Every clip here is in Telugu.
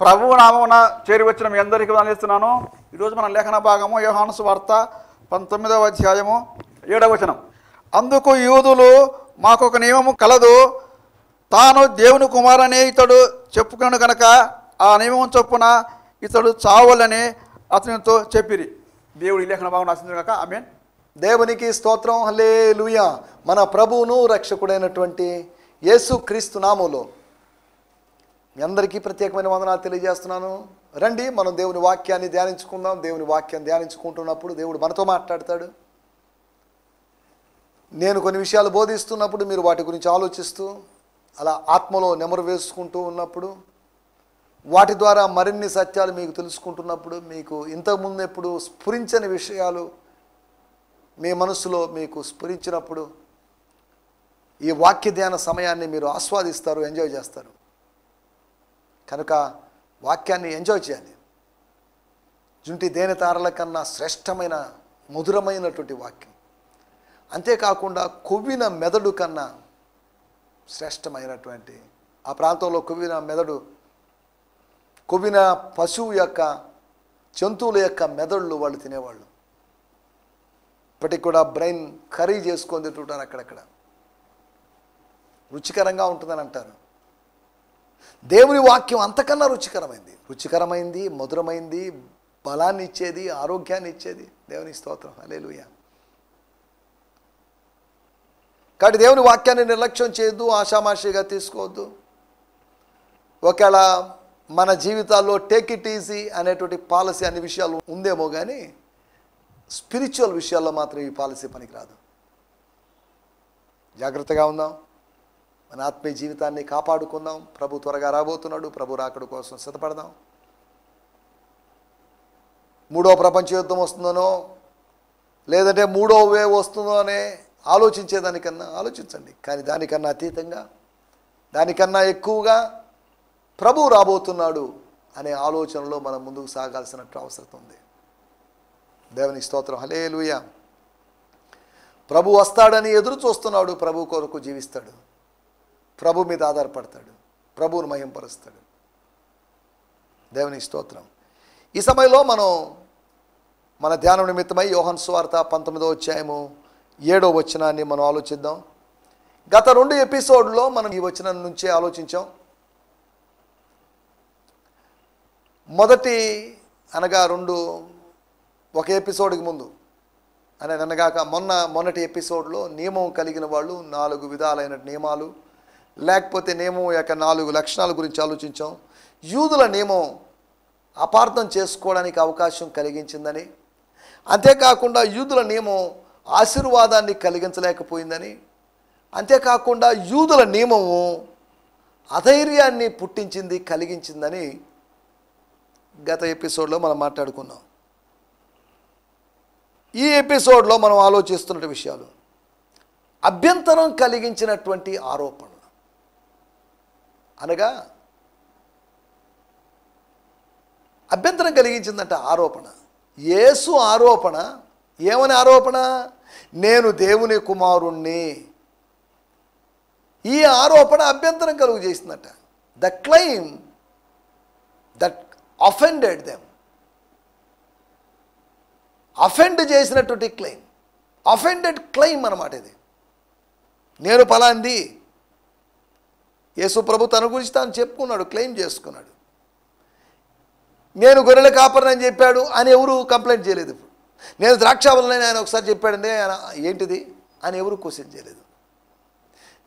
ప్రభువు నామమున చేరి వచ్చిన మీ అందరికీ వందనిస్తున్నాను. ఈరోజు మన లేఖన భాగము యోహాను సువార్త 19వ అధ్యాయము 7వ వచనం. అందుకు యూదులు మాకొక నియమము కలదు, తాను దేవుని కుమారుని ఇతడు చెప్పుకున్నాడు కనుక ఆ నియమం చొప్పున ఇతడు చావాలని అతనితో చెప్పిరి. దేవుడు ఈ లేఖన భాగం రాసింది కనుక ఆమేన్. దేవునికి స్తోత్రం. హల్లెలూయా. మన ప్రభువును రక్షకుడైనటువంటి యేసు క్రీస్తు నామములో మీ అందరికీ ప్రత్యేకమైన వందనాలు తెలియజేస్తున్నాను. రండి మనం దేవుని వాక్యాన్ని ధ్యానించుకుందాం. దేవుని వాక్యాన్ని ధ్యానించుకుంటున్నప్పుడు దేవుడు మనతో మాట్లాడతాడు. నేను కొన్ని విషయాలు బోధిస్తున్నప్పుడు మీరు వాటి గురించి ఆలోచిస్తూ అలా ఆత్మలో నెమరు వేసుకుంటూ ఉన్నప్పుడు, వాటి ద్వారా మరిన్ని సత్యాలు మీకు తెలుసుకుంటున్నప్పుడు, మీకు ఇంతకుముందు ఎప్పుడు స్ఫురించని విషయాలు మీ మనసులో మీకు స్ఫురించినప్పుడు ఈ వాక్య ధ్యాన సమయాన్ని మీరు ఆస్వాదిస్తారు, ఎంజాయ్ చేస్తారు. కనుక వాక్యాన్ని ఎంజాయ్ చేయాలి. జుంటి దేని తారల కన్నా శ్రేష్టమైన మధురమైనటువంటి వాక్యం, అంతేకాకుండా కొవ్విన మెదడు కన్నా శ్రేష్టమైనటువంటి, ఆ ప్రాంతంలో కొవ్విన మెదడు, కొవ్విన పశువు యొక్క జంతువుల యొక్క మెదళ్ళు వాళ్ళు తినేవాళ్ళు. ఇప్పటికి కూడా బ్రెయిన్ కర్రీ చేసుకొని తింటుంటారు అక్కడక్కడ. రుచికరంగా ఉంటుందని అంటారు. దేవుని వాక్యం అంతకన్నా రుచికరమైంది, మధురమైంది, బలాన్ని ఇచ్చేది, ఆరోగ్యాన్ని ఇచ్చేది. దేవుని స్తోత్రం. హల్లెలూయా. కాబట్టి దేవుని వాక్యాన్ని నిర్లక్ష్యం చేయొద్దు, ఆషామాషిగా తీసుకోవద్దు. ఒకవేళ మన జీవితాల్లో టేక్ ఇట్ ఈజీ అనేటువంటి పాలసీ అన్ని విషయాలు ఉందేమో కానీ స్పిరిచువల్ విషయాల్లో మాత్రం ఈ పాలసీ పనికిరాదు. జాగ్రత్తగా ఉందాం, మన ఆత్మీయ జీవితాన్ని కాపాడుకుందాం. ప్రభు త్వరగా రాబోతున్నాడు. ప్రభు రాకడ కోసం సిద్ధపడదాం. 3వ ప్రపంచ యుద్ధం వస్తుందనో లేదంటే 3వ వేవ్ వస్తుందో అనే ఆలోచించేదానికన్నా ఆలోచించండి. కానీ దానికన్నా అతీతంగా, దానికన్నా ఎక్కువగా ప్రభు రాబోతున్నాడు అనే ఆలోచనలో మనం ముందుకు సాగాల్సినట్టు అవసరం ఉంది. దేవుని స్తోత్రం. హల్లెలూయా. ప్రభు వస్తాడని ఎదురు చూస్తున్నాడు. ప్రభు కొరకు జీవిస్తాడు. ప్రభు మీద ఆధారపడతాడు. ప్రభువును మహింపరుస్తాడు. దేవుని స్తోత్రం. ఈ సమయంలో మనం మన ధ్యానం నిమిత్తమై యోహాను సువార్త 19వ అధ్యాయము 7వ వచనాన్ని మనం ఆలోచిద్దాం. గత 2 ఎపిసోడ్లో మనం ఈ వచనం నుంచే ఆలోచించాం. మొదటి అనగా ఒక ఎపిసోడ్కి ముందు అనగాక మొన్నటి ఎపిసోడ్లో నియమం కలిగిన వాళ్ళు 4 విధాలైన నియమాలు, లేకపోతే నియమం యొక్క 4 లక్షణాల గురించి ఆలోచించాం. యూదుల నియమం అపార్థం చేసుకోవడానికి అవకాశం కలిగించిందని, అంతేకాకుండా యూదుల నియమం ఆశీర్వాదాన్ని కలిగించలేకపోయిందని, అంతేకాకుండా యూదుల నియమము అధైర్యాన్ని కలిగించిందని గత ఎపిసోడ్లో మనం మాట్లాడుకున్నాం. ఈ ఎపిసోడ్లో మనం ఆలోచిస్తున్న విషయాలు అభ్యంతరం కలిగించినటువంటి ఆరోపణ, అనగా అభ్యంతరం కలిగించిందంట ఆరోపణ. యేసు ఆరోపణ ఏమని ఆరోపణ? నేను దేవుని కుమారుణ్ణి. ఈ ఆరోపణ అభ్యంతరం కలుగు చేసిందట. The claim that offended them, offend చేసినటువంటి క్లెయిమ్, అఫెండెడ్ క్లెయిమ్ అన్నమాట ఇది. నేను పలాంది. యేసు ప్రభు తన గురించి తాను చెప్పుకున్నాడు, క్లెయిమ్ చేసుకున్నాడు. నేను గొర్రెల కాపరిని చెప్పాడు అని ఎవరు కంప్లైంట్ చేయలేదు. నేను ద్రాక్షావల్లని ఆయన ఒకసారి చెప్పాడండి, ఆయన ఏంటిది అని ఎవరు క్వశ్చన్ చేయలేదు.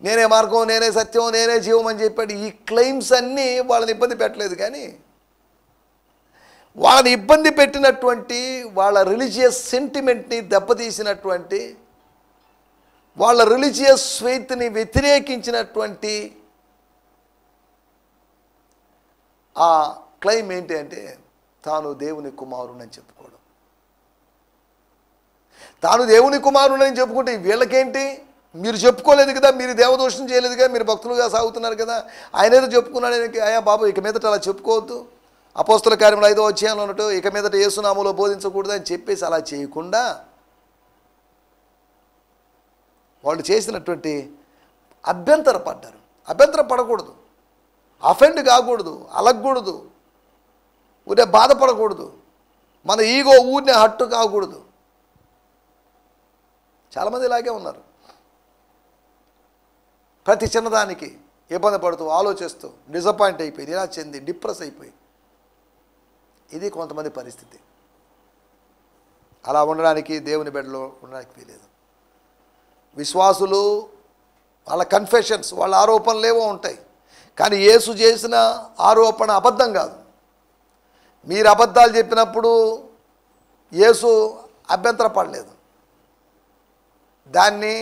నేనే మార్గం, నేనే సత్యం, నేనే జీవం అని చెప్పాడు. ఈ క్లెయిమ్స్ అన్నీ వాళ్ళని ఇబ్బంది పెట్టలేదు. కానీ వాళ్ళని ఇబ్బంది పెట్టినటువంటి, వాళ్ళ రిలీజియస్ సెంటిమెంట్ని దెబ్బతీసినటువంటి, వాళ్ళ రిలీజియస్ ఫెయిత్ని వ్యతిరేకించినటువంటి ఆ క్లెయిమ్ ఏంటి అంటే తాను దేవుని కుమారుడని చెప్పుకోవడం. తాను దేవుని కుమారుడని చెప్పుకుంటే వీళ్ళకేంటి? మీరు చెప్పుకోలేదు కదా, మీరు దేవదోషం చేయలేదు కదా, మీరు భక్తులుగా సాగుతున్నారు కదా, ఆయన ఏదో చెప్పుకున్నాడు. అయ్యా బాబు ఇక మీదట అలా చెప్పుకోవద్దు, అపోస్తల కార్యములు 5వ అధ్యాయంలో ఉన్నట్టు ఇక మీదట యేసునామములో బోధించకూడదు అని చెప్పేసి అలా చేయకుండా వాళ్ళు చేసినటువంటి అభ్యంతరపడ్డారు. అభ్యంతరం పడకూడదు, అఫెండ్ కాకూడదు, అలగకూడదు, ఊరినే బాధపడకూడదు, మన ఈగో ఊరినే హట్టు కాకూడదు. చాలామంది ఇలాగే ఉన్నారు. ప్రతి చిన్నదానికి ఇబ్బంది పడుతూ, ఆలోచిస్తూ, డిసప్పాయింట్ అయిపోయి, నిరాశ చెంది, డిప్రెస్ అయిపోయి, ఇది కొంతమంది పరిస్థితి. అలా ఉండడానికి, దేవుని బిడ్డలో ఉండడానికి వీలేదు. విశ్వాసులు వాళ్ళ కన్ఫెషన్స్, వాళ్ళ ఆరోపణలు ఏవో ఉంటాయి, కానీ యేసు చేసిన ఆరోపణ అబద్ధం కాదు. మీరు అబద్ధాలు చెప్పినప్పుడు యేసు అభ్యంతరపడలేదు. దాన్ని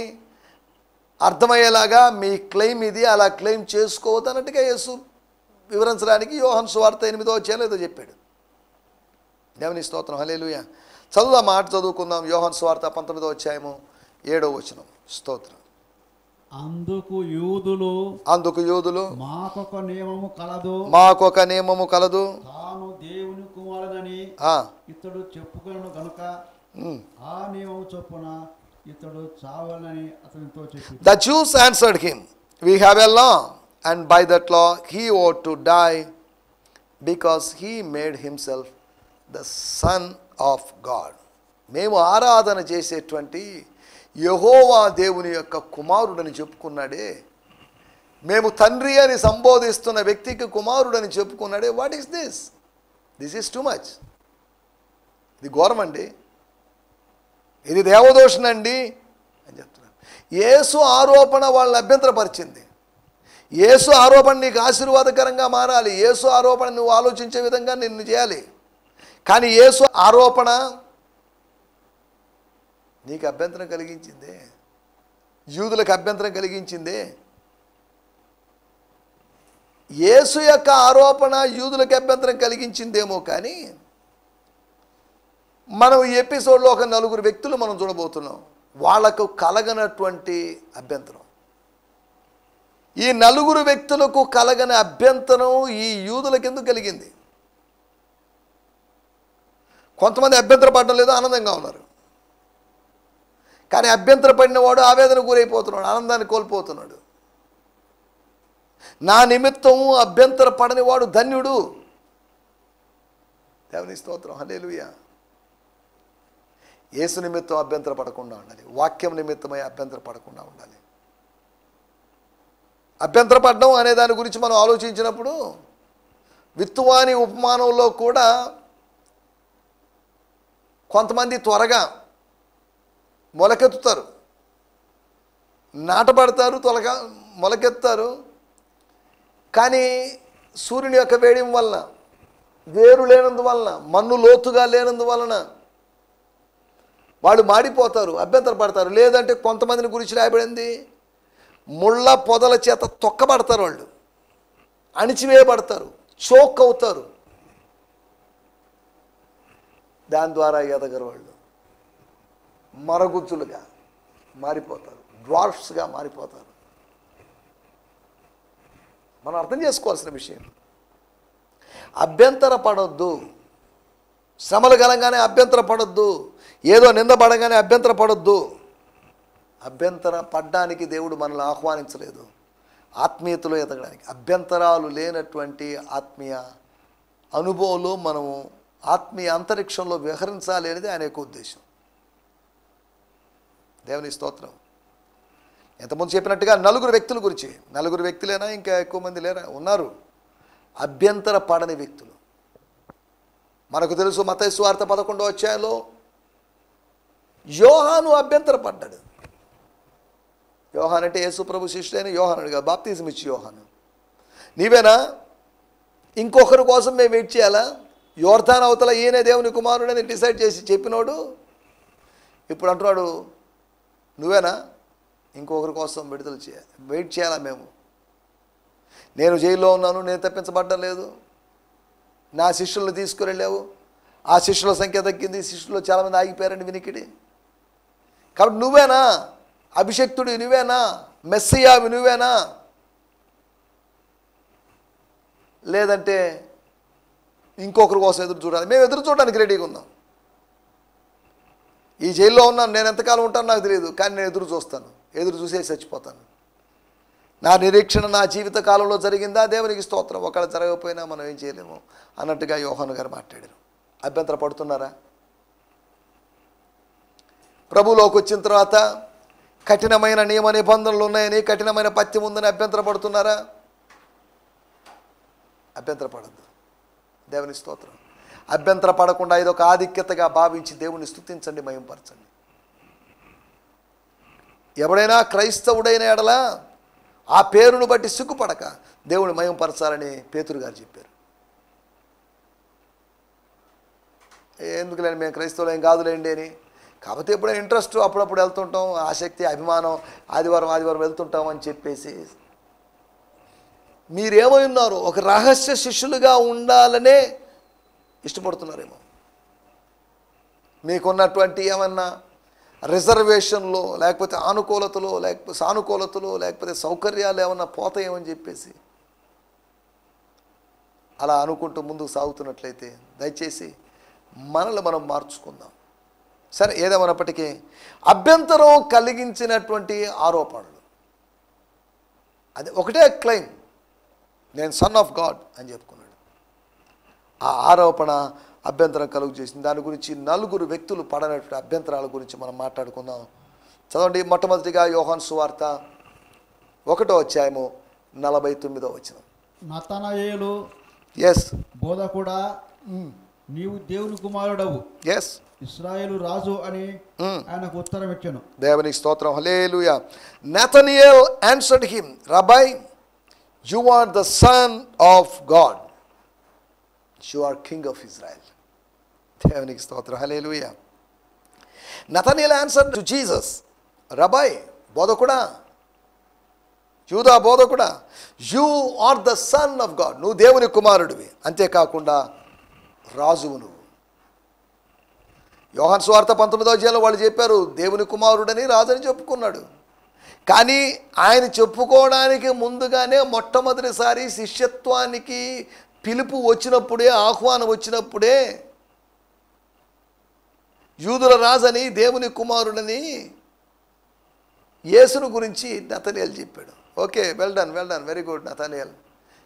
అర్థమయ్యేలాగా మీ క్లెయిమ్ ఇది, అలా క్లెయిమ్ చేసుకోవద్దు అన్నట్టుగా యేసు వివరించడానికి యోహాను సువార్త 8వ అధ్యాయంలో ఏదో చెప్పాడు. దేవుని స్తోత్రం, హల్లెలూయా. చదువుదాం, మాట చదువుకుందాం. యోహాను సువార్త 19వ అధ్యాయము 7వ వచనం. స్తోత్రం. అందుకు యూదులు మాకొక నియమము కలదు, తాను దేవుని కుమారుడని ఇతడు చెప్పుకొను గనుక ఆ నియమము చొప్పున ఇతడు చావాలని అతనితో చెప్పాడు. The Jews answered him, we have a law, and by that law he ought to die, because he made himself the Son of God. మేము ఆరాధన చేసేటువంటి యెహోవా దేవుని యొక్క కుమారుడని చెప్పుకున్నాడే, మేము తండ్రి అని సంబోధిస్తున్న వ్యక్తికి కుమారుడని చెప్పుకున్నాడే. What is this? This is too much. ఇది ఘోరమండి, ఇది దేవదోషణండి అని చెప్తున్నాను. యేసు ఆరోపణ వాళ్ళని అభ్యంతరపరిచింది. యేసు ఆరోపణ నీకు ఆశీర్వాదకరంగా మారాలి, యేసు ఆరోపణ నువ్వు ఆలోచించే విధంగా నిన్ను చేయాలి. కానీ యేసు ఆరోపణ నీకు అభ్యంతరం కలిగించిందే, యూదులకు అభ్యంతరం కలిగించిందే. యేసు యొక్క ఆరోపణ యూదులకు అభ్యంతరం కలిగించిందేమో, కానీ మనం ఈ ఎపిసోడ్లో ఒక 4 వ్యక్తులు మనం చూడబోతున్నాం. వాళ్లకు కలగనటువంటి అభ్యంతరం, ఈ 4 వ్యక్తులకు కలగని అభ్యంతరం ఈ యూదులకు ఎందుకు కలిగింది? కొంతమంది అభ్యంతరపడడం లేదు, ఆనందంగా ఉన్నారు. కానీ అభ్యంతరపడినవాడు ఆవేదన గురైపోతున్నాడు, ఆనందాన్ని కోల్పోతున్నాడు. నా నిమిత్తం అభ్యంతరపడని వాడు ధన్యుడు. దేవుని స్తోత్రం, హల్లెలూయా. యేసు నిమిత్తం అభ్యంతరపడకుండా ఉండాలి, వాక్యం నిమిత్తమై అభ్యంతరపడకుండా ఉండాలి. అభ్యంతరపడడం అనే దాని గురించి మనం ఆలోచించినప్పుడు విత్తువాని ఉపమానంలో కూడా కొంతమంది త్వరగా మొలకెత్తుతారు, నాటబడతారు, త్వరగా మొలకెత్తారు. కానీ సూర్యుని యొక్క వేడిం వలన, వేరు లేనందువలన, మన్ను లోతుగా లేనందువలన వాళ్ళు మాడిపోతారు, అభ్యంతరపడతారు. లేదంటే కొంతమందిని గురించి రాయబడింది, ముళ్ళ పొదల చేత తొక్కబడతారు, వాళ్ళు అణిచివేయబడతారు, చోక్ అవుతారు. దాని ద్వారా ఎదగరు, వాళ్ళు మరగుజ్జులుగా మారిపోతారు, డ్వార్ఫ్స్గా మారిపోతారు. మనం అర్థం చేసుకోవాల్సిన విషయం, అభ్యంతరపడొద్దు. శ్రమలు కలగానే అభ్యంతరపడొద్దు, ఏదో నిందపడగానే అభ్యంతరపడొద్దు. అభ్యంతర పడ్డానికి దేవుడు మనల్ని ఆహ్వానించలేదు, ఆత్మీయతలో ఎదగడానికి. అభ్యంతరాలు లేనటువంటి ఆత్మీయ అనుభవంలో మనము ఆత్మీయ అంతరిక్షంలో విహరించాలి అనేది ఆయన యొక్క ఉద్దేశం. దేవుని స్తోత్రం. ఎంతమంది చెప్పినట్టుగా 4 వ్యక్తుల గురించి, 4 వ్యక్తులేనా, ఇంకా ఎక్కువ మంది లేరా? ఉన్నారు అభ్యంతర పడని వ్యక్తులు. మనకు తెలుసు, మత్తయి సువార్త 11వ అధ్యాయంలో యోహాను అభ్యంతరపడ్డాడు. యోహాన్ అంటే యేసు ప్రభు శిష్యుడైన యోహానుడు కాదు, బాప్తిజం ఇచ్చి యోహాను. నీవేనా? ఇంకొకరి కోసం మేము వెయిట్ చేయాలా? యోర్దాను అవతల ఈయనే దేవుని కుమారుడని డిసైడ్ చేసి చెప్పినోడు ఇప్పుడు అంటున్నాడు, నువ్వేనా? ఇంకొకరి కోసం వెయిట్ చేయాలా మేము? నేను జైల్లో ఉన్నాను, నేను తప్పించబడ్డం లేదు, నా శిష్యులను తీసుకువెళ్ళావు, ఆ శిష్యుల సంఖ్య తగ్గింది, శిష్యులు చాలామంది ఆగిపోయారండి వినికిడి. కాబట్టి నువ్వేనా అభిషక్తుడు? నువ్వేనా మెస్సియావి? నువ్వేనా? లేదంటే ఇంకొకరి కోసం ఎదురు చూడాలి? మేము ఎదురు చూడడానికి రెడీగా ఉన్నాం. ఈ జైల్లో ఉన్నాను, నేను ఎంతకాలం ఉంటాను నాకు తెలియదు, కానీ నేను ఎదురు చూస్తాను, ఎదురు చూసే చచ్చిపోతాను. నా నిరీక్షణ నా జీవిత కాలంలో జరిగిందా? దేవునికి స్తోత్రం. ఒకవేళ జరగకపోయినా మనం ఏం చేయలేము అన్నట్టుగా యోహాను గారు మాట్లాడారు. అభ్యంతర పడుతున్నారా? ప్రభులోకి వచ్చిన తర్వాత కఠినమైన నియమ నిబంధనలు ఉన్నాయని, కఠినమైన పత్యం ఉందని అభ్యంతర పడుతున్నారా? అభ్యంతర పడద్దు. దేవుని స్తోత్రం. అభ్యంతర పడకుండా ఇదొక ఆధిక్యతగా భావించి దేవుని స్తుతించండి, మహింపరచండి. ఎవడైనా క్రైస్తవుడైన ఎడల ఆ పేరును బట్టి సిగ్గుపడక దేవుని మహింపరచాలని పేతురు గారు చెప్పారు. ఎందుకులేండి మేము క్రైస్తవులు ఏం కాదులేండి అని. కాకపోతే ఎప్పుడైనా ఇంట్రెస్ట్ అప్పుడప్పుడు వెళ్తుంటాం, ఆసక్తి, అభిమానం, ఆదివారం వెళ్తుంటాం అని చెప్పేసి. మీరేమై ఉన్నారు? ఒక రహస్య శిష్యులుగా ఉండాలనే ఇష్టపడుతున్నారేమో. మీకున్నటువంటి ఏమన్నా రిజర్వేషన్లో, లేకపోతే అనుకూలతలో, లేకపోతే సానుకూలతలో, లేకపోతే సౌకర్యాలు ఏమన్నా పోతాయేమని చెప్పేసి అలా అనుకుంటూ ముందుకు సాగుతున్నట్లయితే దయచేసి మనల్ని మనం మార్చుకుందాం. సరే, ఏదేమన్నప్పటికీ అభ్యంతరం కలిగించినటువంటి ఆరోపణలు, అది ఒకటే క్లెయిమ్, నేను సన్ ఆఫ్ గాడ్ అని చెప్పుకున్నాడు. ఆ ఆరోపణ అభ్యంతరం కలుగు చేసింది. దాని గురించి నలుగురు వ్యక్తులు పడనటువంటి అభ్యంతరాల గురించి మనం మాట్లాడుకుందాం. చదవండి. మొట్టమొదటిగా యోహాను సువార్త 1వ అధ్యాయము 49వ వచనం. నతనయేలు, ఎస్ బోధకుడా, నీవు దేవుని కుమారుడవు, ఎస్ ఇశ్రాయేలు రాజు అని ఆయనకు ఉత్తరం ఇచ్చాను. దేవునికి స్తోత్రం. Hallelujah. Nathanael answered him, rabbi, you are the son of God, you are king of Israel. దేవునికి స్తోత్రం. Hallelujah. Nathanael answered to Jesus, rabbi, బోధకుడా, యూదా బోధకుడా, you are the son of God, నువ్వు దేవుని కుమారుడివి, అంతేకాకుండా రాజువు నువ్వు. యోహాను సువార్త 19వ అధ్యాయంలో వాళ్ళు చెప్పారు దేవుని కుమారుడని, రాజని చెప్పుకున్నాడు. కానీ ఆయన చెప్పుకోవడానికి ముందుగానే మొట్టమొదటిసారి శిష్యత్వానికి పిలుపు వచ్చినప్పుడే, ఆహ్వానం వచ్చినప్పుడే యూదుల రాజని, దేవుని కుమారుడని యేసును గురించి నతనయేలు చెప్పాడు. Okay, well done, very good Nathanael,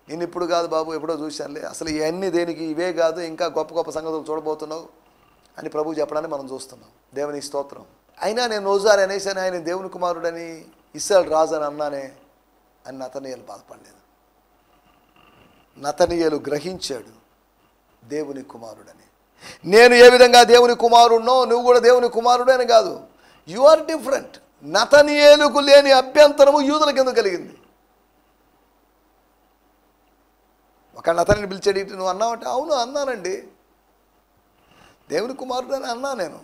నేను ఇప్పుడు కాదు బాబు, ఎప్పుడో చూశానులే, అసలు ఇవన్నీ దేనికి, ఇవే కాదు, ఇంకా గొప్ప గొప్ప సంగతులు చూడబోతున్నావు అని ప్రభు చెప్పడాన్ని మనం చూస్తున్నాం. దేవునికి స్తోత్రం. అయినా నేను రోజుసారి అనేసాను ఆయన దేవుని కుమారుడని, ఇశ్రాయేలు రాజు అని అన్నానే అని నతనయేలు బాధపడలేదు. నతనయేలు గ్రహించాడు దేవుని కుమారుడని. నేను ఏ విధంగా దేవుని కుమారుడినో నువ్వు కూడా దేవుని కుమారుడే అని కాదు, యు ఆర్ డిఫరెంట్. నతనయేలుకు లేని అభ్యంతరము యూదులకు ఎందుకు కలిగింది? ఒక నతనని పిలిచాడు, ఇటు నువ్వు అన్నావంటే, అవును అన్నానండి, దేవుని కుమారుడు అని అన్నా నేను.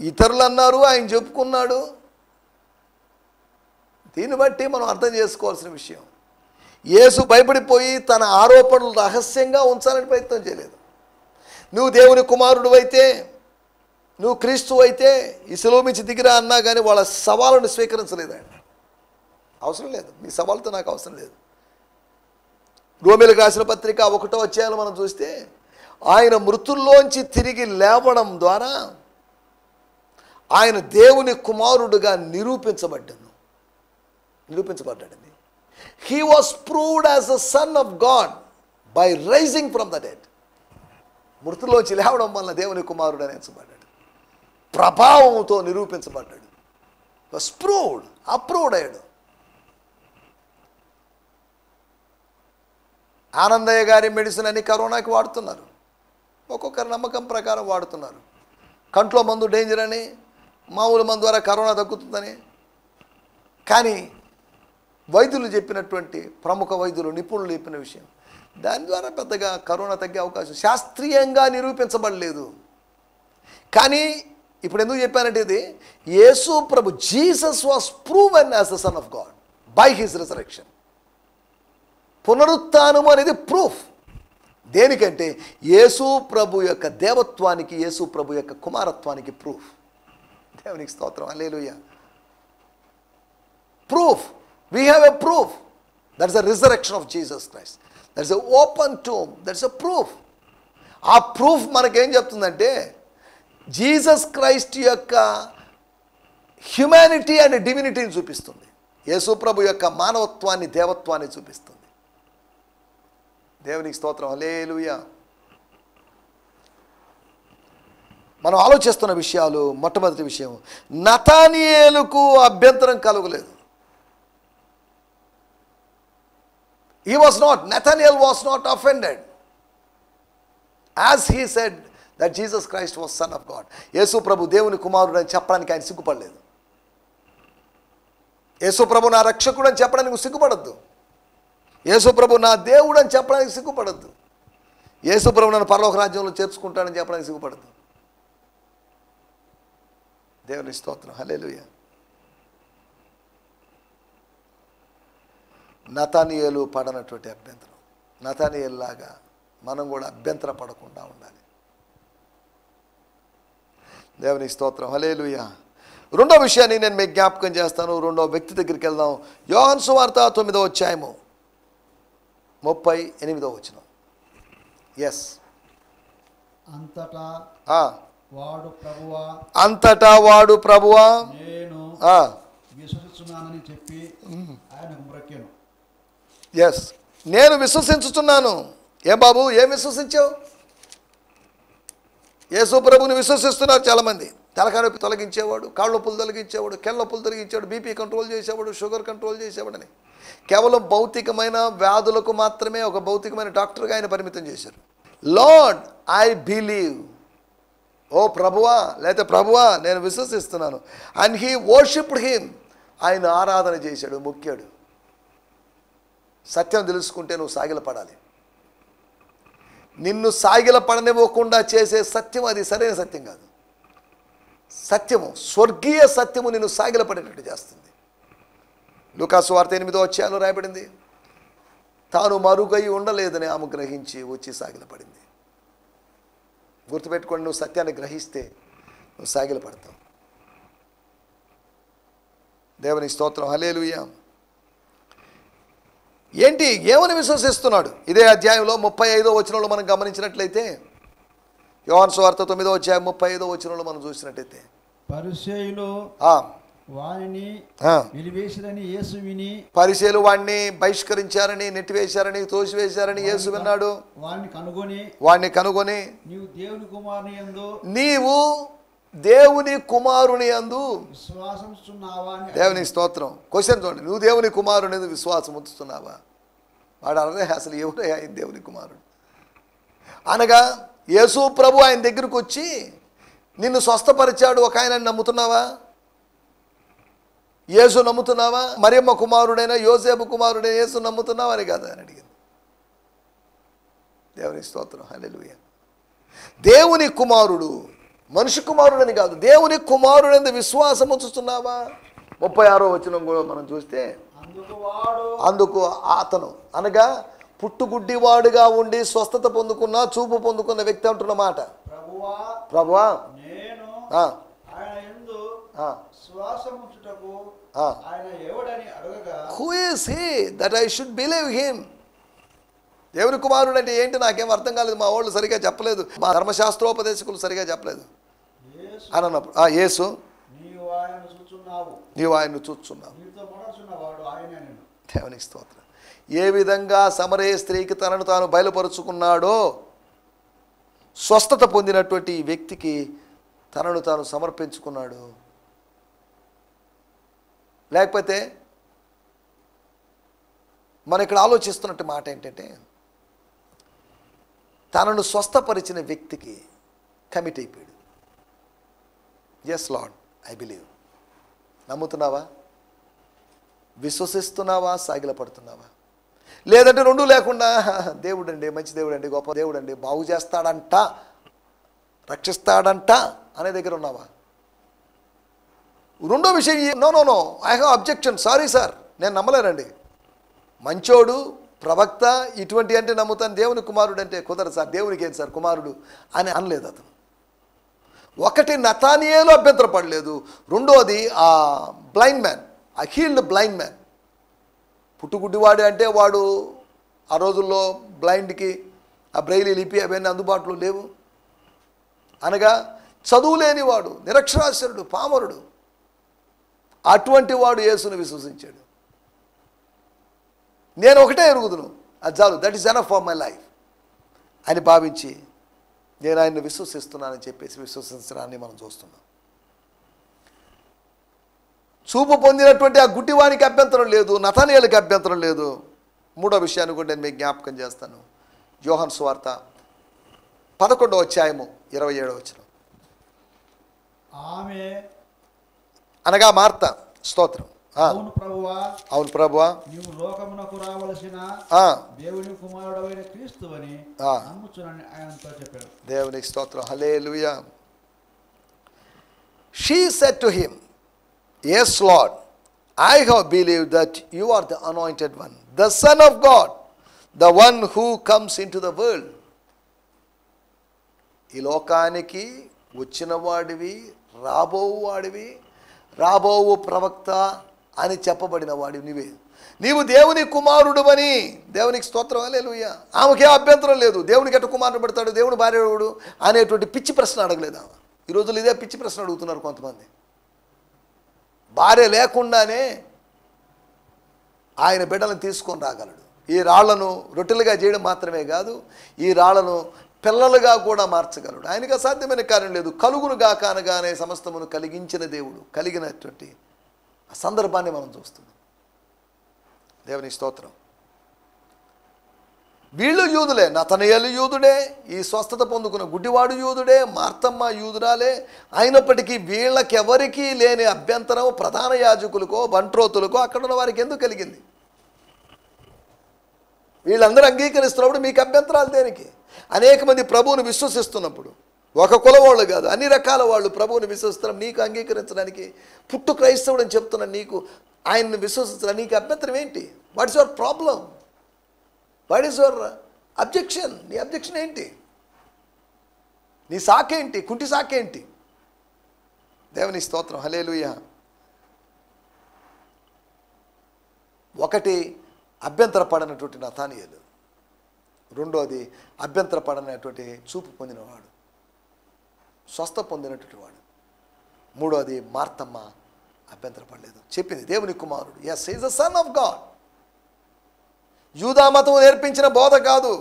ఇతరులు అన్నారు, ఆయన చెప్పుకున్నాడు. దీన్ని బట్టి మనం అర్థం చేసుకోవాల్సిన విషయం, యేసు భయపడిపోయి తన ఆరోపణలు రహస్యంగా ఉంచాలని ప్రయత్నం చేయలేదు. నువ్వు దేవుని కుమారుడు అయితే, నువ్వు క్రీస్తు అయితే ఈ శిలువ నుంచి దిగిరా అన్నా కానీ వాళ్ళ సవాలును స్వీకరించలేదు ఆయన. అవసరం లేదు, మీ సవాలుతో నాకు అవసరం లేదు. రోమీయులకు రాసిన పత్రిక 1వ అధ్యాయంలో మనం చూస్తే ఆయన మృతుల్లోంచి తిరిగి లేవడం ద్వారా ఆయన దేవుని కుమారుడుగా నిరూపించబడ్డాడండి. He was proved as the son of God by rising from the dead. మృతుల్లోంచి లేవడం వల్ల దేవుని కుమారుడు అని ఎంచబడ్డాడు, ప్రభావంతో నిరూపించబడ్డాడు. వాస్ ప్రూవ్డ్, అప్రూవ్డ్ అయ్యాడు. ఆనందయ్య గారి మెడిసిన్ అని కరోనాకి వాడుతున్నారు, ఒక్కొక్కరి నమ్మకం ప్రకారం వాడుతున్నారు. కంట్లో మందు డేంజర్ అని, మామూలు మందు ద్వారా కరోనా తగ్గుతుందని. కానీ వైద్యులు చెప్పినటువంటి, ప్రముఖ వైద్యులు, నిపుణులు చెప్పిన విషయం, దాని ద్వారా పెద్దగా కరోనా తగ్గే అవకాశం శాస్త్రీయంగా నిరూపించబడలేదు. కానీ ఇప్పుడు ఎందుకు చెప్పానంటే, ఇది యేసు ప్రభు, Jesus was proven as the son of God by his resurrection. పునరుత్థానము అనేది ప్రూఫ్. దేనికంటే యేసు ప్రభు యొక్క దేవత్వానికి, యేసు ప్రభు యొక్క కుమారత్వానికి ప్రూఫ్. దేవునికి స్తోత్రం. Hallelujah. Proof, we have a proof. That's the resurrection of Jesus Christ. That's a open tomb, that's a proof. ఆ ప్రూఫ్ మనకేం చెప్తుందంటే జీసస్ క్రైస్ట్ యొక్క హ్యుమానిటీ అండ్ డివినిటీని చూపిస్తుంది. యేసుప్రభు యొక్క మానవత్వాన్ని, దేవత్వాన్ని చూపిస్తుంది. దేవునికి స్తోత్రం. హల్లెలూయా. మనం ఆలోచిస్తున్న విషయాలు, మొట్టమొదటి విషయం, నతానియేలుకు అభ్యంతరం కలుగలేదు. Nathanael was not offended as he said that Jesus Christ was Son of God. యేసు ప్రభు దేవుని కుమారుడు అని చెప్పడానికి ఆయన సిగ్గుపడలేదు. యేసు ప్రభు నా రక్షకుడు అని చెప్పడానికి సిగ్గుపడద్దు. యేసు ప్రభు నా దేవుడు అని చెప్పడానికి సిగ్గుపడద్దు. యేసు ప్రభు నన్ను పరలోక రాజ్యంలో చేర్చుకుంటాడని చెప్పడానికి సిగ్గుపడద్దు. దేవుని స్తోత్రం. హల్లెలూయా. నతానియేలు పడనటువంటి అభ్యంతరం, నతానియేలు లాగా మనం కూడా అభ్యంతర పడకుండా ఉండాలి. దేవుని స్తోత్రం. హల్లెలూయా. రెండో విషయాన్ని నేను మీకు జ్ఞాపకం చేస్తాను. రెండో వ్యక్తి దగ్గరికి వెళ్దాం. యోహాను సువార్త 9వ అధ్యాయము 38వ వచనం. ఎస్. అంతటా వాడు ప్రభువా నేను విశ్వసిస్తున్నానని చెప్పి ఆయనకు మ్రొక్కెను. ఎస్, నేను విశ్వసించుతున్నాను. ఏం బాబు, ఏం విశ్వసించావు? యేసు ప్రభుని విశ్వసిస్తున్నారు చాలామంది. తలకాయ నొప్పి తొలగించేవాడు, కాళ్ళ నొప్పులు తొలగించేవాడు, కెళ్ళ నొప్పులు తొలగించేవాడు, బీపీ కంట్రోల్ చేసేవాడు, షుగర్ కంట్రోల్ చేసేవాడని కేవలం భౌతికమైన వ్యాధులకు మాత్రమే ఒక భౌతికమైన డాక్టర్గా ఆయన పరిమితం చేశారు. లార్డ్ ఐ బిలీవ్, ఓ ప్రభువా, లేకపోతే ప్రభువా నేను విశ్వసిస్తున్నాను. అండ్ హీ వర్షిప్డ్ హిమ్, ఆయన ఆరాధన చేశాడు, మొక్కాడు. సత్యం తెలుసుకుంటే నువ్వు సాగిలపడాలి. నిన్ను సాగిలపడనివ్వకుండా చేసే సత్యం అది సరైన సత్యం కాదు. సత్యము, స్వర్గీయ సత్యము నిన్ను సాగిలపడేటట్టు చేస్తుంది. లూకాసు వార్త 8వ అధ్యాయంలో రాయబడింది, తాను మరుగై ఉండలేదని ఆమె గ్రహించి వచ్చి సాగిలపడింది. గుర్తుపెట్టుకోండి, నువ్వు సత్యాన్ని గ్రహిస్తే నువ్వు సాగిలపడతావు. దేవుని స్తోత్రం. హల్లెలూయా. ఏంటి, ఏమని విశ్వసిస్తున్నాడు? ఇదే అధ్యాయంలో 35వ వచనంలో మనం గమనించినట్లయితే, యోహాను సువార్త 9వ అధ్యాయం 35వ వచనంలో మనం చూసినట్లయితే, పరిసయ్యులు వానిని వెలివేసిరని యేసు విని, పరిసయ్యులు వాణ్ణి బహిష్కరించారని, నెట్టివేశారని, తోసివేశారని యేసు విన్నాడు. వాణ్ణి కనుగొని నీవు దేవుని కుమారుని యందు విశ్వాసముస్తున్నావా? దేవుని స్తోత్రం. క్వశ్చన్ చూడండి, నువ్వు దేవుని కుమారుని యందు విశ్వాసం ఉంచుతున్నావా? వాడు అరే అసలు ఎవరే ఆయన దేవుని కుమారుడు అనగా, యేసు ప్రభు ఆయన దగ్గరకు వచ్చి నిన్ను స్వస్థపరిచాడు ఒక ఆయన నమ్ముతున్నావా? యేసు నమ్ముతున్నావా? మరియమ్మ కుమారుడైనా యోసేపు కుమారుడైనా యేసు నమ్ముతున్నావా అని కాదు అని అడిగింది. దేవుని స్తోత్రం. హల్లెలూయా. దేవుని కుమారుడు, మనిషి కుమారుడని కాదు, దేవుని కుమారుడని విశ్వాసం ఉంచుతున్నావా? 36వ వచనం కూడా మనం చూస్తే, అందుకు అతను అనగా పుట్టుగుడ్డివాడుగా ఉండి స్వస్థత పొందుకున్న, చూపు పొందుకున్న వ్యక్తి అంటున్న మాట, ప్రభువా who is he that I should believe him? దేవుని కుమారుడు అంటే ఏంటి నాకేం అర్థం కాలేదు, మా వాళ్ళు సరిగా చెప్పలేదు, మా ధర్మశాస్త్రోపదేశకులు సరిగా చెప్పలేదు అని అన్నప్పుడు, యేసు నీవు ఆయన్ను చూస్తున్నావు. దేవునికి స్తోత్రం. ఏ విధంగా సమరయ స్త్రీకి తనను తాను బయలుపరుచుకున్నాడో, స్వస్థత పొందినటువంటి ఈ వ్యక్తికి తనను తాను సమర్పించుకున్నాడు. లేకపోతే మనం ఇక్కడ ఆలోచిస్తున్నట్టు మాట ఏంటంటే, తనను స్వస్థపరిచిన వ్యక్తికి కమిట్ అయిపోయాడు. Yes Lord I believe. నమ్ముతున్నావా? విశ్వసిస్తున్నావా? సాగిలపడుతున్నావా? లేదంటే రెండూ లేకుండా దేవుడండి, మంచి దేవుడండి, గొప్ప దేవుడండి, బాగు చేస్తాడంట, రక్షిస్తాడంట అనే దగ్గర ఉన్నావా? రెండో విషయం, no I have objection, sorry sir నేను నమ్మలేనండి, మంచోడు ప్రవక్త ఇటువంటి అంటే నమ్ముతాను, దేవుని కుమారుడు అంటే కుదరదు సార్, దేవునికి ఏంటి సార్ కుమారుడు అని అనలేదు అతను. ఒకటి నతానియేలు అభ్యంతరపడలేదు, రెండోది ఆ బ్లైండ్ మ్యాన్, ఆ హీల్డ్ బ్లైండ్ మ్యాన్. పుట్టుగుడ్డివాడు అంటే వాడు ఆ రోజుల్లో బ్లైండ్కి ఆ బ్రెయిలీ లిపి అవన్నీ అందుబాటులో లేవు. అనగా చదువు లేనివాడు, నిరక్షరాస్యుడు, పామరుడు, అటువంటి వాడు యేసును విశ్వసించాడు. నేను ఒకటే ఎరుగుదును, అది చాలు, that is enough for my life అని భావించి నేను ఆయన్ని విశ్వసిస్తున్నానని చెప్పేసి విశ్వసించడాన్ని మనం చూస్తున్నాం. చూపు పొందినటువంటి ఆ గుడ్డివానికి అభ్యంతరం లేదు, నతనీయులకి అభ్యంతరం లేదు. మూడో విషయాన్ని కూడా నేను మీకు జ్ఞాపకం చేస్తాను. యోహాను సువార్త 11వ అధ్యాయము 27వ వచనం. ఆమె అనగా మార్త, స్తోత్రం. అవును ప్రభువా, అవును ప్రభువా, నీవు లోకమునకు రావలసిన దేవుని కుమారుడైన క్రీస్తువని నమ్ముచునని ఆయనతో చెప్పాడు. దేవునికి స్తోత్రం. హల్లెలూయా. She said to him, Yes, Lord, I have believed that you are the anointed one, the Son of God, the one who comes into the world. ఈ లోకానికి వచ్చిన వాడివి, రాబోవు ప్రవక్త అని చెప్పబడిన వాడివి నీవే. నీవు దేవుని కుమారుడు అని. దేవునికి స్తోత్రం. హల్లెలూయా. ఆమెకే అభ్యంతరం లేదు. దేవునికి ఎట్ట కుమారుడు పెడతాడు, దేవుని భార్యడు అనేటువంటి పిచ్చి ప్రశ్న అడగలేదు ఆమె. ఈ రోజులు ఇదే పిచ్చి ప్రశ్న అడుగుతున్నారు కొంతమంది. భార్య లేకుండానే ఆయన బిడ్డలను తీసుకొని రాగలడు. ఈ రాళ్లను రొట్టెలుగా చేయడం మాత్రమే కాదు, ఈ రాళ్లను పిల్లలుగా కూడా మార్చగలడు. ఆయనకు అసాధ్యమైన కార్యం లేదు. కలుగునుగా కానగానే సమస్తమును కలిగించిన దేవుడు, కలిగినటువంటి ఆ సందర్భాన్ని మనం చూస్తున్నాం. దేవుని స్తోత్రం. వీళ్ళు యూదులే, నతనయేలు యూదుడే, ఈ స్వస్థత పొందుకున్న గుడ్డివాడు యూదుడే, మార్తమ్మ యూదురాలే. అయినప్పటికీ వీళ్ళకెవరికీ లేని అభ్యంతరం ప్రధాన యాజకులకో బంట్రోతులకో అక్కడ ఉన్న వారికి ఎందుకు కలిగింది? వీళ్ళందరూ అంగీకరిస్తున్నప్పుడు మీకు అభ్యంతరాలు దేనికి? అనేక మంది ప్రభువుని విశ్వసిస్తున్నప్పుడు, ఒక కులవాళ్ళు కాదు అన్ని రకాల వాళ్ళు ప్రభువుని విశ్వసిస్తున్నారు. నీకు అంగీకరించడానికి, పుట్టు క్రైస్తవుడు అని చెప్తున్న నీకు ఆయన్ని విశ్వసించడానికి నీకు అభ్యంతరం ఏంటి? What is your problem? What is your objection? నీ అబ్జెక్షన్ ఏంటి? నీ సాకేంటి? కుంటి సాకేంటి? దేవుని స్తోత్రం. హల్లెలూయా. ఒకటి అభ్యంతరపడనటువంటి నతానీయేలు, రెండోది అభ్యంతరపడనటువంటి చూపు పొందినవాడు, స్వస్థ పొందినటువంటి వాడు, మూడోది మార్తమ్మ అభ్యంతరపడలేదు. చెప్పింది దేవుని కుమారుడు. Yes, is the son of God. యూదా మతం నేర్పించిన బోధ కాదు.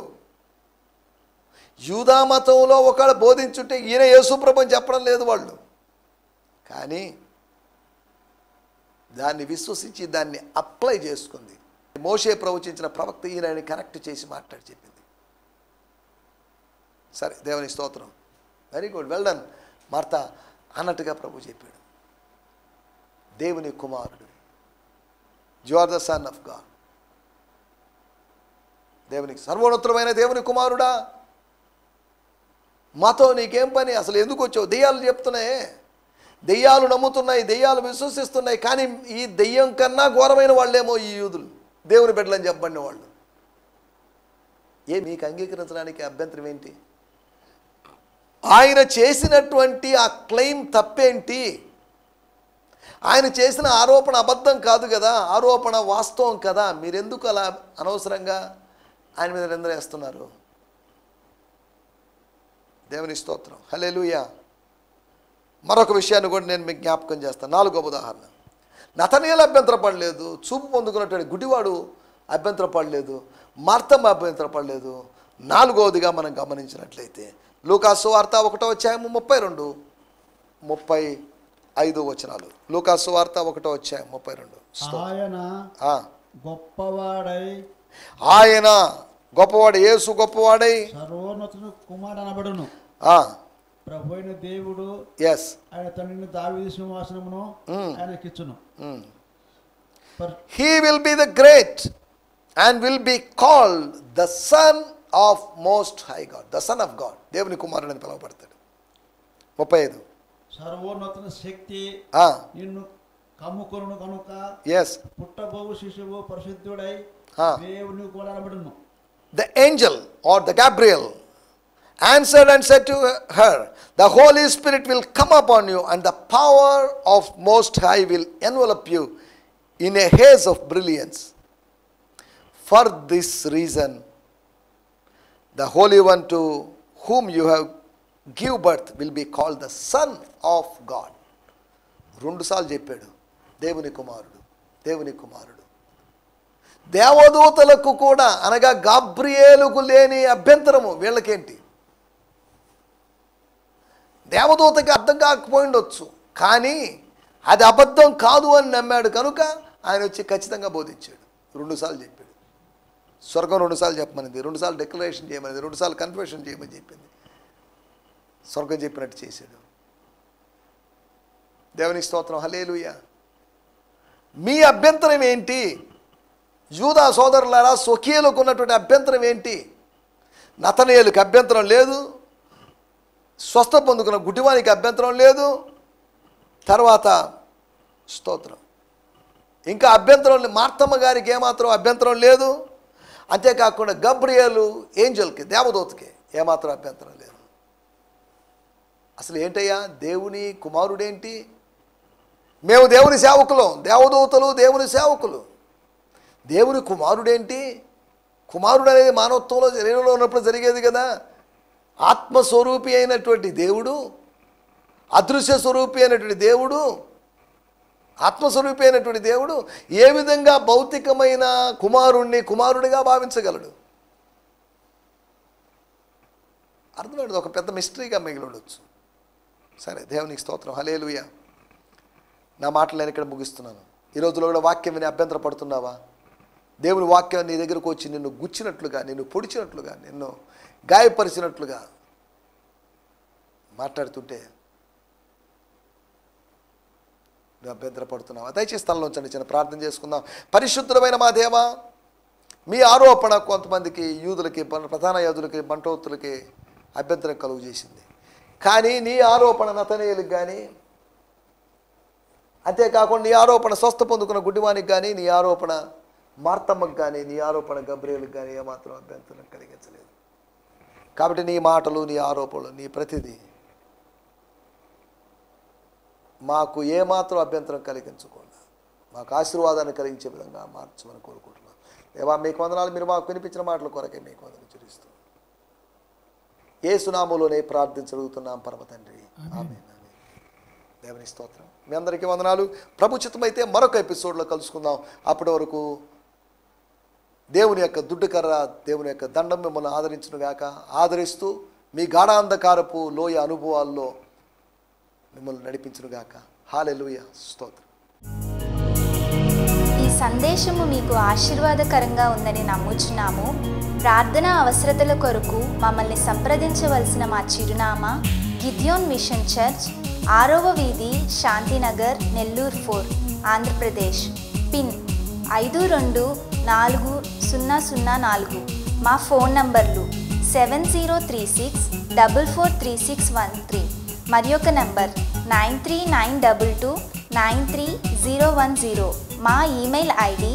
యూదా మతంలో ఒకళ్ళు బోధించుంటే ఈయన యేసుప్రభు అని చెప్పడం లేదు వాళ్ళు. కానీ దాన్ని విశ్వసించి దాన్ని అప్లై చేసుకుంది. మోషే ప్రవచించిన ప్రవక్త ఈయనని కనెక్ట్ చేసి మాట్లాడి చెప్పింది. సరే, దేవుని స్తోత్రం. Very good, well done Martha అన్నట్టుగా ప్రభు చెప్పాడు. దేవుని కుమారుడు, you are the son of God. దేవునికి సర్వోన్నతమైన దేవుని కుమారుడా, మాతో నీకేం పని? అసలు ఎందుకు వచ్చావు? దెయ్యాలు చెప్తున్నాయే, దెయ్యాలు నమ్ముతున్నాయి, దెయ్యాలు విశ్వసిస్తున్నాయి. కానీ ఈ దెయ్యం కన్నా ఘోరమైన వాళ్ళేమో ఈ యూదులు, దేవుని బిడ్డలని చెప్పబడిన వాళ్ళు. మీకు అంగీకరించడానికి అభ్యంతరం ఏంటి? ఆయన చేసినటువంటి ఆ క్లెయిమ్ తప్పేంటి? ఆయన చేసిన ఆరోపణ అబద్ధం కాదు కదా, ఆరోపణ వాస్తవం కదా. మీరెందుకు అలా అనవసరంగా ఆయన మీద నిందలేస్తున్నారు? దేవుని స్తోత్రం. హల్లెలూయా. మరొక విషయాన్ని కూడా నేను మీకు జ్ఞాపకం చేస్తాను. 4వ ఉదాహరణ. నతనయేలు అభ్యంతరపడలేదు, చూపు పొందుకున్నటువంటి గుడివాడు అభ్యంతరపడలేదు, మార్తమ్మ అభ్యంతరపడలేదు. 4వదిగా మనం గమనించినట్లయితే లూకాసు వార్త 1వ అధ్యాయం 32, 35 వచనాలు. లూకాసు వార్త 1వ అధ్యాయం 32. ఆయన గొప్పవాడు, యేసు గొప్పవాడై సర్వోన్నతుడు కుమారుడు అనబడును. ప్రభువైన దేవుడు ఆయన తండ్రిని దావీదు సింహాసనమును ఆయనకిచ్చును. He will be the great and will be called the Son of Most High God, the Son of God. దేవుని కుమారుడు అని పిలువబడతాడు. 35. సర్వోన్నతుని శక్తి నిన్ను కమ్ముకొనును కనుక పుట్టబోవు శిశువు పరిశుద్ధుడై దేవుని కుమారుడు అనబడును. The angel or the Gabriel answered and said to her, the Holy Spirit will come upon you and the power of Most High will envelop you in a haze of brilliance. For this reason, the Holy One to whom you have give birth will be called the Son of God. 2 సార్లు చెప్పాడు దేవుని కుమారుడు, దేవుని కుమారుడు. దేవదూతలకు కూడా అనగా గాబ్రియేలుకు లేని అభ్యంతరము వీళ్ళకేంటి? దేవదూతకి అర్థం కాకపోయిండొచ్చు, కానీ అది అబద్ధం కాదు అని నమ్మాడు కనుక ఆయన వచ్చి ఖచ్చితంగా బోధించాడు. 2 సార్లు చెప్పాడు. స్వర్గం 2 సార్లు చెప్పమనింది, 2 సార్లు డిక్లరేషన్ చేయమనింది, 2 సార్లు కన్ఫెషన్ చేయమని చెప్పింది. స్వర్గం చెప్పినట్టు చేశాడు. దేవునికి స్తోత్రం, హల్లెలూయా. మీ అభ్యంతరం ఏంటి? యూదా సోదరులారా, స్వకీయులకు ఉన్నటువంటి అభ్యంతరం ఏంటి? నతనయేలుకి అభ్యంతరం లేదు, స్వస్థ పొందుకున్న గుడ్డివానికి అభ్యంతరం లేదు, తర్వాత స్తోత్రం ఇంకా అభ్యంతరం మార్తమ్మ గారికి ఏమాత్రం అభ్యంతరం లేదు. అంతేకాకుండా గబ్రియేలు ఏంజల్కి, దేవదూతకి ఏమాత్రం అభ్యంతరం లేదు. అసలు ఏంటయ్యా, దేవుని కుమారుడేంటి? మేము దేవుని సేవకులు, దేవదూతలు దేవుని సేవకులు, దేవుని కుమారుడేంటి? కుమారుడు అనేది మానవత్వంలో శరీరంలో ఉన్నప్పుడు జరిగేది కదా. ఆత్మస్వరూపి అయినటువంటి దేవుడు, అదృశ్య స్వరూపి అయినటువంటి దేవుడు, ఆత్మస్వరూపి అయినటువంటి దేవుడు ఏ విధంగా భౌతికమైన కుమారుణ్ణి కుమారుడిగా భావించగలడు? అర్థమైనది, ఒక పెద్ద మిస్టరీగా మిగిలి ఉండొచ్చు. సరే, దేవునికి స్తోత్రం, హల్లెలూయా. నా మాటలు నేను ఇక్కడ ముగిస్తున్నాను. ఈ రోజులో కూడా వాక్యం విని అభ్యంతర పడుతున్నావా? దేవుని వాక్యం నీ దగ్గరకు వచ్చి నిన్ను గుచ్చినట్లుగా, నిన్ను పొడిచినట్లుగా, నిన్ను గాయపరిచినట్లుగా మాట్లాడుతుంటే నువ్వు అభ్యంతర పడుతున్నావా? దయచేసి స్థలంలో ఉంచండి, చిన్న ప్రార్థన చేసుకుందాం. పరిశుద్ధమైన మా దేవా, మీ ఆరోపణ కొంతమందికి యూదులకి, ప్రధాన యోధులకి, బంటోత్తులకి అభ్యంతరం కలుగు చేసింది. కానీ నీ ఆరోపణ నతనయేలుకి కానీ, అంతేకాకుండా నీ ఆరోపణ స్వస్థ పొందుకున్న గుడ్డివానికి కానీ, నీ ఆరోపణ మార్తమ్మకు కానీ, నీ ఆరోపణ గబ్రియేలుకి కానీ ఏమాత్రం అభ్యంతరం కలిగించలేదు. కాబట్టి నీ మాటలు, నీ ఆరోపణలు, నీ ప్రతిదీ మాకు ఏమాత్రం అభ్యంతరం కలిగించకుండా మాకు ఆశీర్వాదాన్ని కలిగించే విధంగా మార్చమని కోరుకుంటున్నాం. దేవా, మీకు వందనాలు. మీరు మాకు వినిపించిన మాటల కొరకే మీకు వందనాలు చెల్లిస్తూ యేసు నామములోనే ప్రార్థించగలుగుతున్నాం పరమ తండ్రి, ఆమేన్. దేవుని స్తోత్రం. మీ అందరికీ వందనాలు. ప్రభు చిత్తమైతే మరొక ఎపిసోడ్లో కలుసుకుందాం. అప్పటి వరకు దేవుని యొక్క దుడ్డుకర్ర, దేవుని యొక్క దండం మిమ్మల్ని ఆదరించునుగాక. ఆదరిస్తూ మీ గాఢాంధకారపు లోయ అనుభవాల్లో మిమ్మల్ని నడిపించునుగాక. హల్లెలూయా, స్తోత్రం. ఈ సందేశము మీకు ఆశీర్వాదకరంగా ఉందని నమ్ముచున్నాము. ప్రార్థనా అవసరతల కొరకు మమ్మల్ని సంప్రదించవలసిన మా చిరునామా గిద్యోన్ మిషన్ చర్చ్, 6వ వీధి, శాంతినగర్, నెల్లూరు 4, ఆంధ్రప్రదేశ్. పిన్ 524004. మా ఫోన్ నంబర్లు 7036443613 మరి ఒక నంబర్ 9392293010. మా ఈమెయిల్ ఐడి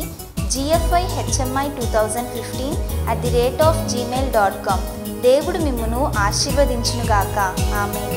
gfihmi2015@gmail.com. దేవుడు మిమ్మును ఆశీర్వదించునుగాక. ఆమేన్.